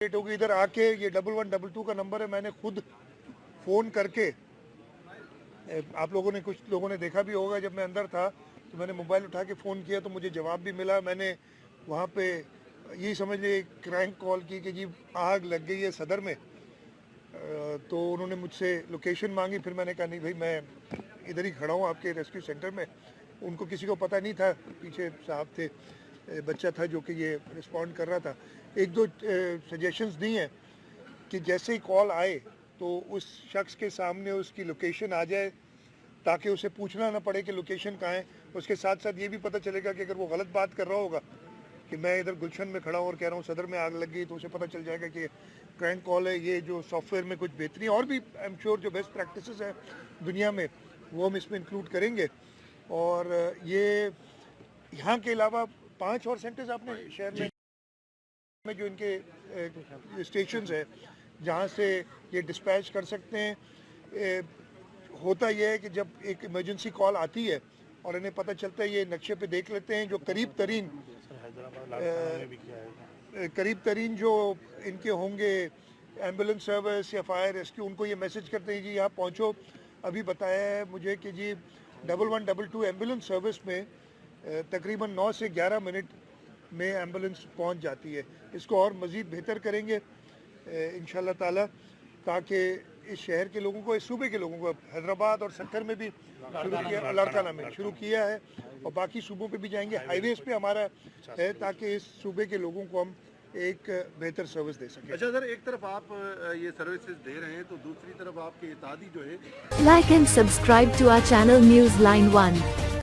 Late हो गई इधर आके। ये 1112 का नंबर है, मैंने खुद फ़ोन करके, आप लोगों ने, कुछ लोगों ने देखा भी होगा, जब मैं अंदर था तो मैंने मोबाइल उठा के फ़ोन किया तो मुझे जवाब भी मिला। मैंने वहाँ पे यही समझ लीजिए क्रैंक कॉल की कि जी आग लग गई है सदर में। तो उन्होंने मुझसे लोकेशन मांगी, फिर मैंने कहा नहीं भाई मैं इधर ही खड़ा हूँ आपके रेस्क्यू सेंटर में। उनको किसी को पता नहीं था, पीछे साहब थे, बच्चा था जो कि ये रिस्पॉन्ड कर रहा था। एक दो सजेशंस दी हैं कि जैसे ही कॉल आए तो उस शख्स के सामने उसकी लोकेशन आ जाए ताकि उसे पूछना ना पड़े कि लोकेशन कहाँ है। उसके साथ साथ ये भी पता चलेगा कि अगर वो गलत बात कर रहा होगा कि मैं इधर गुलशन में खड़ा हूँ और कह रहा हूँ सदर में आग लग गई, तो उसे पता चल जाएगा कि क्रैंक कॉल है। ये जो सॉफ्टवेयर में कुछ बेहतरी और भी आई एम श्योर जो बेस्ट प्रैक्टिसेस हैं दुनिया में वो हम इसमें इंक्लूड करेंगे। और ये यहाँ के अलावा 5 और सेंटर्स आपने शहर में जो इनके स्टेशंस है जहाँ से ये डिस्पैच कर सकते हैं। होता यह है कि जब एक इमरजेंसी कॉल आती है और इन्हें पता चलता है, ये नक्शे पे देख लेते हैं, जो करीब तरीन जो इनके होंगे एम्बुलेंस सर्विस या फायर रेस्क्यू, उनको ये मैसेज करते हैं जी यहाँ पहुँचो। अभी बताया है मुझे कि जी 1112 एम्बुलेंस सर्विस में तकरीबन 9 से 11 मिनट में एम्बुलेंस पहुँच जाती है। इसको और मज़ीद बेहतर करेंगे इंशाल्लाह ताला, ताकि इस शहर के लोगों को, इस सूबे के लोगों को, हैदराबाद और सक्कर में भी शुरू किया, लाड़काना में शुरू किया है और बाकी सूबों पे भी जाएंगे। हाईवेज़ पे हमारा है ताकि इस सूबे के लोगों को हम एक बेहतर सर्विस दे सकें। अच्छा सर, एक तरफ आप ये सर्विसेज दे रहे हैं तो दूसरी तरफ आपके इत्यादि जो है। Like and subscribe to our channel News Line 1.